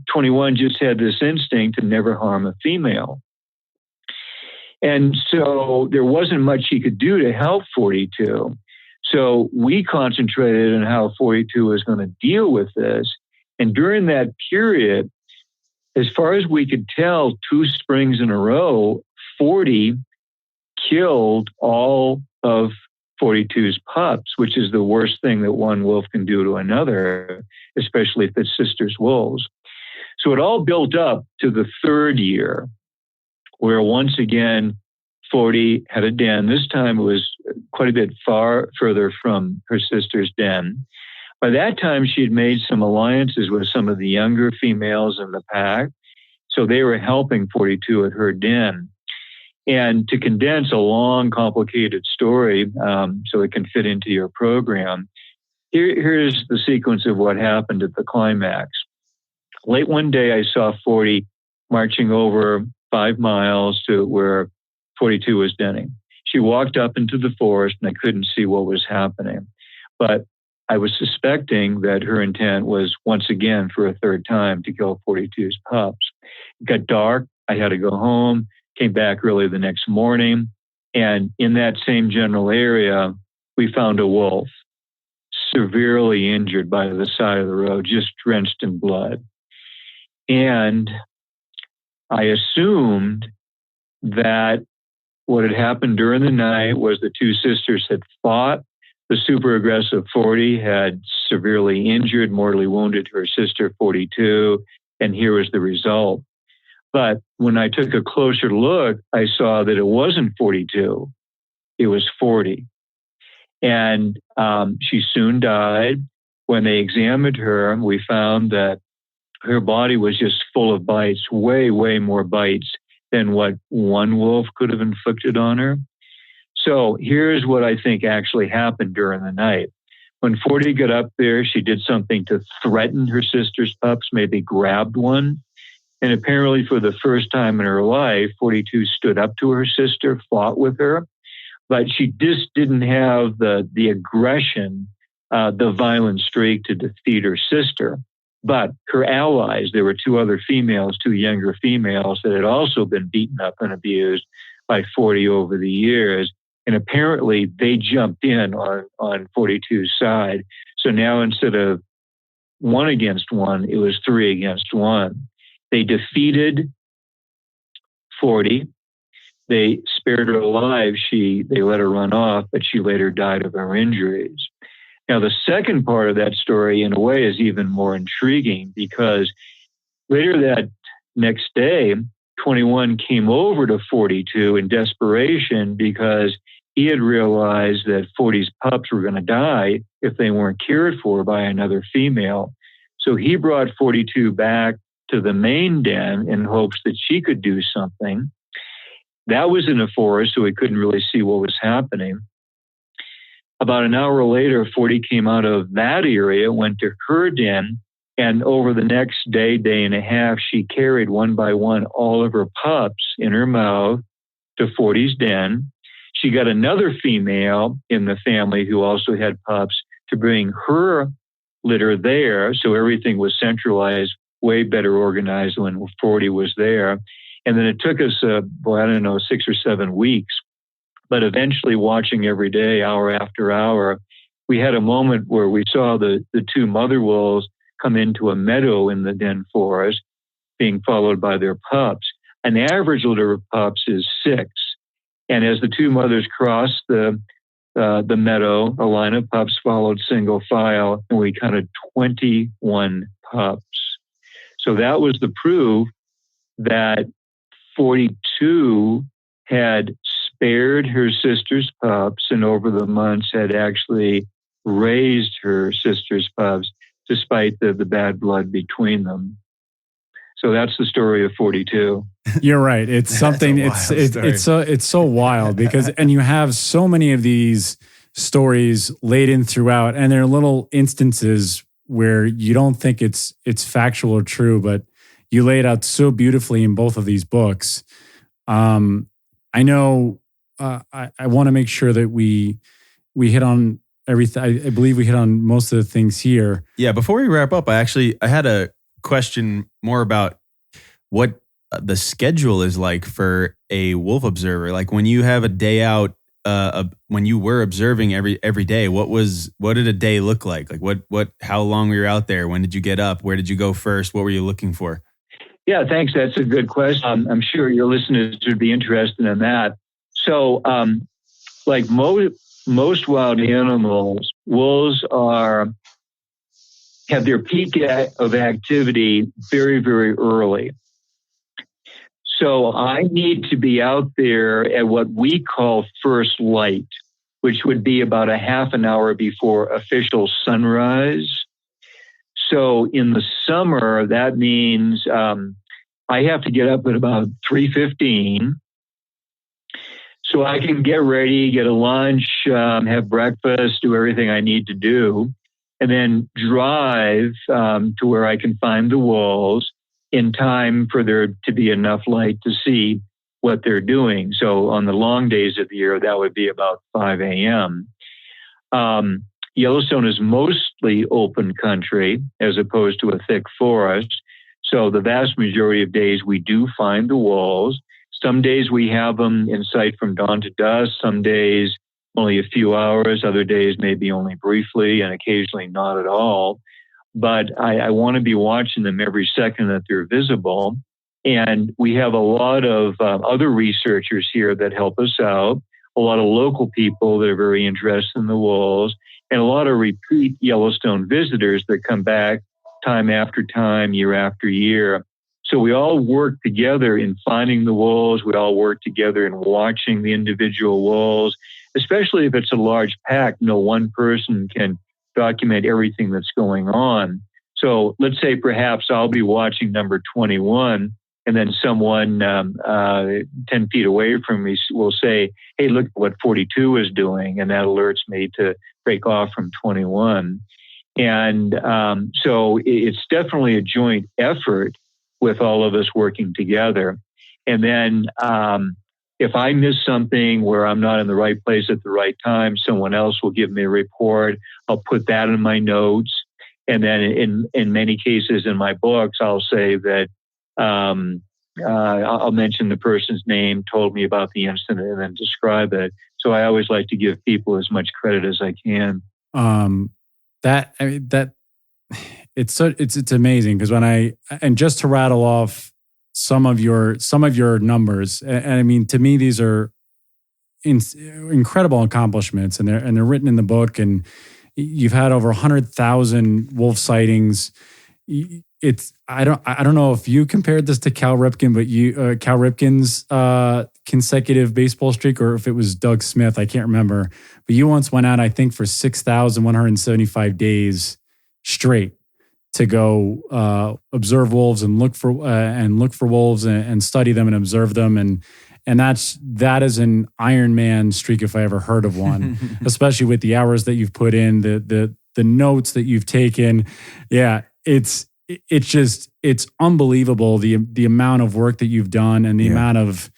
21 just had this instinct to never harm a female. And so there wasn't much he could do to help 42. So we concentrated on how 42 was going to deal with this. And during that period, as far as we could tell, 2 springs in a row, 40 killed all of 42's pups, which is the worst thing that one wolf can do to another, especially if it's sister's wolves. So it all built up to the 3rd year, where once again, 40 had a den. This time it was quite a bit further from her sister's den. By that time, she had made some alliances with some of the younger females in the pack. So they were helping 42 at her den. And to condense a long, complicated story so it can fit into your program, here's the sequence of what happened at the climax. Late one day, I saw 40 marching over 5 miles to where 42 was denning. She walked up into the forest and I couldn't see what was happening. But I was suspecting that her intent was once again for a 3rd time to kill 42's pups. It got dark. I had to go home, came back early the next morning. And in that same general area, we found a wolf severely injured by the side of the road, just drenched in blood. And I assumed that what had happened during the night was the 2 sisters had fought. The super aggressive 40 had severely injured, mortally wounded her sister 42, and here was the result. But when I took a closer look, I saw that it wasn't 42, it was 40. And she soon died. When they examined her, we found that her body was just full of bites, way, way more bites than what one wolf could have inflicted on her. So here's what I think actually happened during the night. When 40 got up there, she did something to threaten her sister's pups, maybe grabbed one. And apparently for the first time in her life, 42 stood up to her sister, fought with her, but she just didn't have the aggression, the violent streak to defeat her sister. But her allies, there were 2 other females, 2 younger females that had also been beaten up and abused by 40 over the years. And apparently they jumped in on 42's side. So now instead of 1 against 1, it was 3 against 1. They defeated 40. They spared her alive. They let her run off, but she later died of her injuries. Now, the second part of that story, in a way, is even more intriguing because later that next day, 21 came over to 42 in desperation because he had realized that 40's pups were going to die if they weren't cared for by another female. So he brought 42 back to the main den in hopes that she could do something. That was in a forest, so he couldn't really see what was happening. About an hour later, 40 came out of that area, went to her den, and over the next day, day and a half, she carried one by one all of her pups in her mouth to 40's den. She got another female in the family who also had pups to bring her litter there, so everything was centralized, way better organized when 40 was there. And then it took us, 6 or 7 weeks. But eventually, watching every day, hour after hour, we had a moment where we saw the 2 mother wolves come into a meadow in the den forest, being followed by their pups. An average litter of pups is 6. And as the 2 mothers crossed the meadow, a line of pups followed single file, and we counted 21 pups. So that was the proof that 42 had spared her sister's pups and over the months had actually raised her sister's pups despite the bad blood between them. So that's the story of 42. You're right. It's something, it's so wild because, and you have so many of these stories laid in throughout, and there are little instances where you don't think it's factual or true, but you lay it out so beautifully in both of these books. I know I want to make sure that we hit on everything. I believe we hit on most of the things here. Yeah. Before we wrap up, I had a question more about what the schedule is like for a wolf observer. Like when you have a day out, when you were observing every day, what did a day look like? Like how long were you out there? When did you get up? Where did you go first? What were you looking for? Yeah, thanks. That's a good question. I'm sure your listeners would be interested in that. So, like most wild animals, wolves have their peak of activity very, very early. So I need to be out there at what we call first light, which would be about a half an hour before official sunrise. So in the summer, that means I have to get up at about 3:15. So I can get ready, get a lunch, have breakfast, do everything I need to do, and then drive to where I can find the wolves in time for there to be enough light to see what they're doing. So on the long days of the year, that would be about 5 a.m. Yellowstone is mostly open country as opposed to a thick forest. So the vast majority of days we do find the wolves. Some days we have them in sight from dawn to dusk. Some days only a few hours. Other days maybe only briefly and occasionally not at all. But I want to be watching them every second that they're visible. And we have a lot of other researchers here that help us out, a lot of local people that are very interested in the wolves, and a lot of repeat Yellowstone visitors that come back time after time, year after year. So we all work together in finding the wolves. We all work together in watching the individual wolves, especially if it's a large pack. No one person can document everything that's going on. So let's say perhaps I'll be watching number 21, and then someone 10 feet away from me will say, hey, look what 42 is doing. And that alerts me to break off from 21. And so it's definitely a joint effort with all of us working together. And then if I miss something where I'm not in the right place at the right time, someone else will give me a report. I'll put that in my notes. And then in many cases in my books, I'll say that I'll mention the person's name, told me about the incident, and then describe it. So I always like to give people as much credit as I can. It's amazing because and just to rattle off some of your numbers, and I mean, to me, these are incredible accomplishments, and they're written in the book, and you've had over 100,000 wolf sightings. I don't know if you compared this to Cal Ripken, but Cal Ripken's consecutive baseball streak, or if it was Doug Smith, I can't remember. But you once went out, I think, for 6,175 days straight to go observe wolves and look for wolves and study them and observe them, and that is an Iron Man streak if I ever heard of one, especially with the hours that you've put in, the notes that you've taken. Yeah, it's unbelievable the amount of work that you've done and the amount of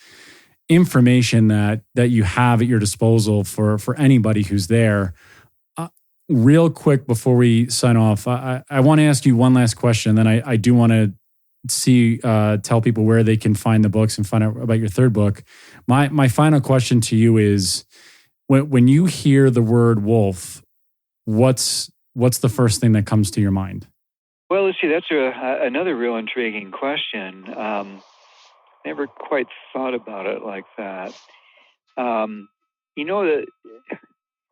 information that you have at your disposal for anybody who's there. Real quick before we sign off, I want to ask you one last question. Then I do want to tell people where they can find the books and find out about your third book. My final question to you is, when you hear the word wolf, what's the first thing that comes to your mind? Well, let's see. That's another real intriguing question. Never quite thought about it like that. That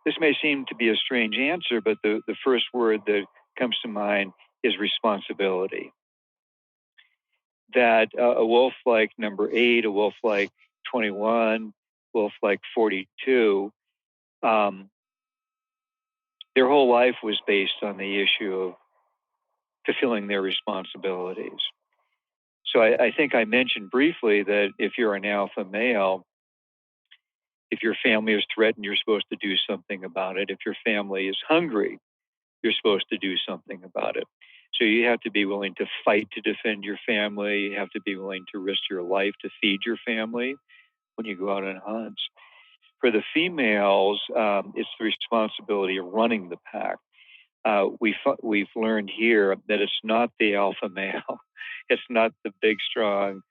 this may seem to be a strange answer, but the first word that comes to mind is responsibility. That a wolf like number 8, a wolf like 21, wolf like 42, their whole life was based on the issue of fulfilling their responsibilities. So I think I mentioned briefly that if you're an alpha male, if your family is threatened, you're supposed to do something about it. If your family is hungry, you're supposed to do something about it. So you have to be willing to fight to defend your family. You have to be willing to risk your life to feed your family when you go out on hunts. For the females, it's the responsibility of running the pack. We've learned here that it's not the alpha male. It's not the big, strong,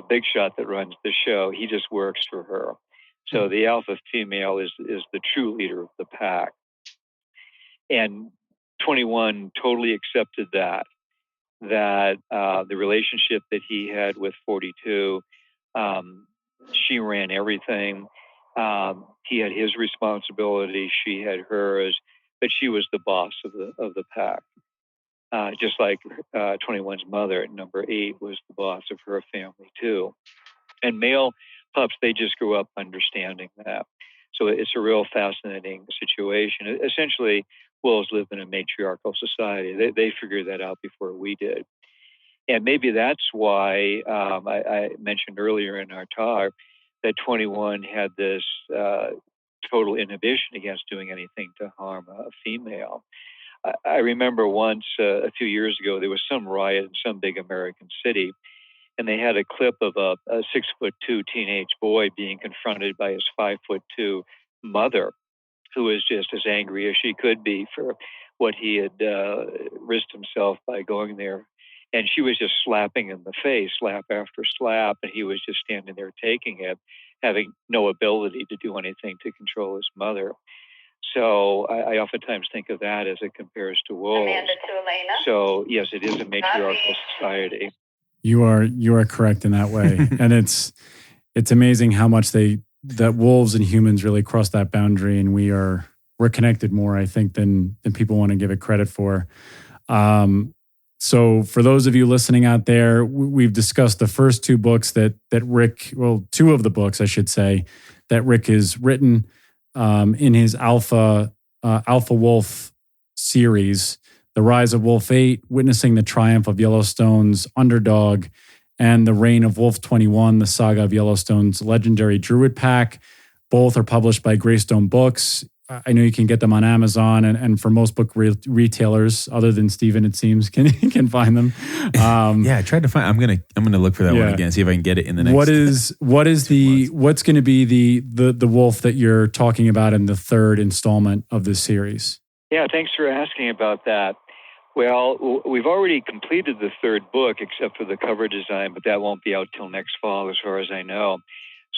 big shot that runs the show. He just works for her. So the alpha female is the true leader of the pack. And 21 totally accepted that the relationship that he had with 42, she ran everything. He had his responsibility, she had hers, but she was the boss of the pack. Just like 21's mother, number 8, was the boss of her family too. And male pups, they just grew up understanding that. So it's a real fascinating situation. Essentially, wolves live in a matriarchal society. They figured that out before we did. And maybe that's why I mentioned earlier in our talk that 21 had this total inhibition against doing anything to harm a female. I remember once, a few years ago, there was some riot in some big American city, and they had a clip of a 6'2" teenage boy being confronted by his 5'2" mother, who was just as angry as she could be for what he had risked himself by going there. And she was just slapping in the face, slap after slap, and he was just standing there taking it, having no ability to do anything to control his mother. So I oftentimes think of that as it compares to wolves. Amanda to Elena. So yes, it is a matriarchal society. You are correct in that way, and it's amazing how much that wolves and humans really cross that boundary, and we're connected more, I think, than people want to give it credit for. So for those of you listening out there, we've discussed the first 2 books that Rick, well, 2 of the books, I should say, that Rick has written in his Alpha Wolf series, The Rise of Wolf 8, Witnessing the Triumph of Yellowstone's Underdog, and The Reign of Wolf 21, the saga of Yellowstone's legendary Druid Pack. Both are published by Greystone Books. I know you can get them on Amazon, and for most book retailers, other than Steven, it seems, can find them. Yeah, I tried to find. I'm gonna look for that one again, see if I can get it in the next. What's going to be the wolf that you're talking about in the 3rd installment of this series? Yeah, thanks for asking about that. Well, we've already completed the 3rd book, except for the cover design, but that won't be out till next fall, as far as I know.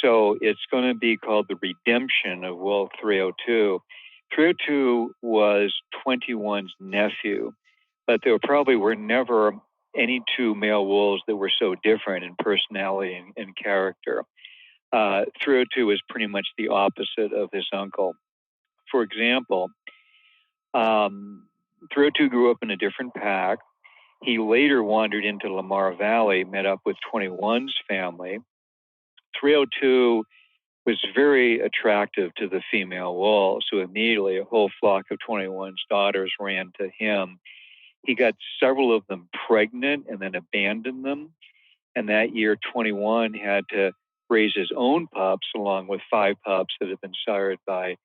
So it's going to be called The Redemption of Wolf 302. 302 was 21's nephew, but there probably were never any 2 male wolves that were so different in personality and character. 302 is pretty much the opposite of his uncle. For example, 302 grew up in a different pack. He later wandered into Lamar Valley, met up with 21's family. 302 was very attractive to the female wolves, so immediately a whole flock of 21's daughters ran to him. He got several of them pregnant and then abandoned them. And that year, 21 had to raise his own pups along with 5 pups that had been sired by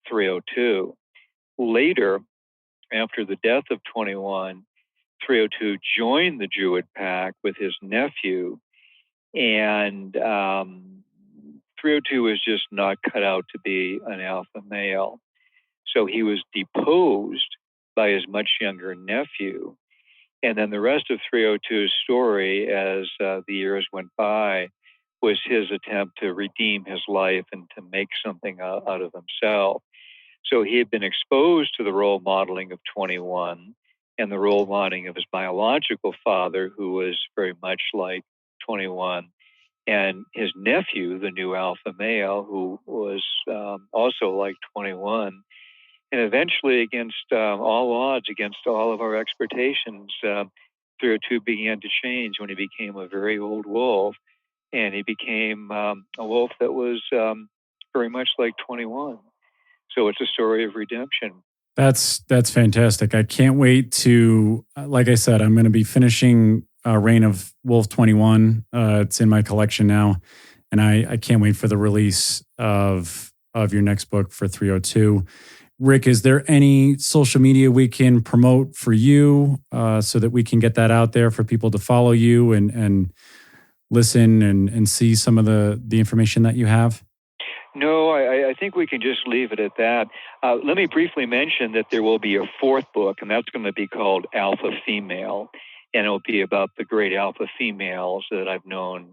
302. Later, after the death of 21, 302 joined the Druid Pack with his nephew, and 302 was just not cut out to be an alpha male. So he was deposed by his much younger nephew. And then the rest of 302's story, as the years went by, was his attempt to redeem his life and to make something out of himself. So he had been exposed to the role modeling of 21 and the role modeling of his biological father, who was very much like 21, and his nephew, the new alpha male, who was also like 21. And eventually, against all odds, against all of our expectations, 302 began to change when he became a very old wolf, and he became a wolf that was very much like 21. So it's a story of redemption. That's fantastic. I can't wait to, like I said, I'm going to be finishing Reign of Wolf 21. It's in my collection now, and I can't wait for the release of your next book for 302. Rick, is there any social media we can promote for you so that we can get that out there for people to follow you and listen and see some of the information that you have? No, I think we can just leave it at that. Let me briefly mention that there will be a fourth book, and that's going to be called Alpha Female, and it'll be about the great alpha females that I've known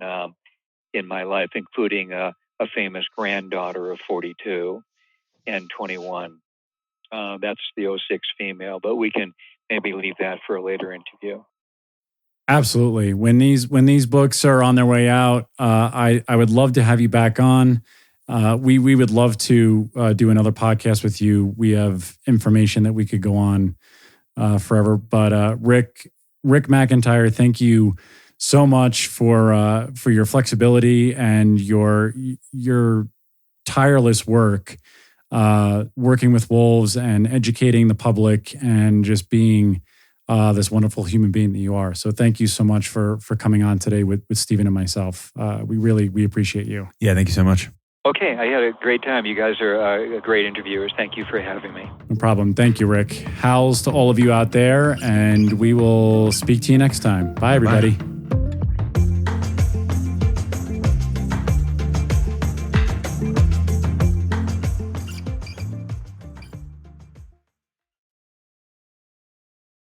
in my life, including a famous granddaughter of 42 and 21. That's the '06 female, but we can maybe leave that for a later interview. Absolutely. When these books are on their way out, I would love to have you back on. We would love to do another podcast with you. We have information that we could go on forever. But Rick McIntyre, thank you so much for your flexibility and your tireless work, working with wolves and educating the public and just being this wonderful human being that you are. So thank you so much for coming on today with Stephen and myself. We appreciate you. Yeah, thank you so much. Okay, I had a great time. You guys are great interviewers. Thank you for having me. No problem. Thank you, Rick. Howls to all of you out there, and we will speak to you next time. Bye, everybody. Bye.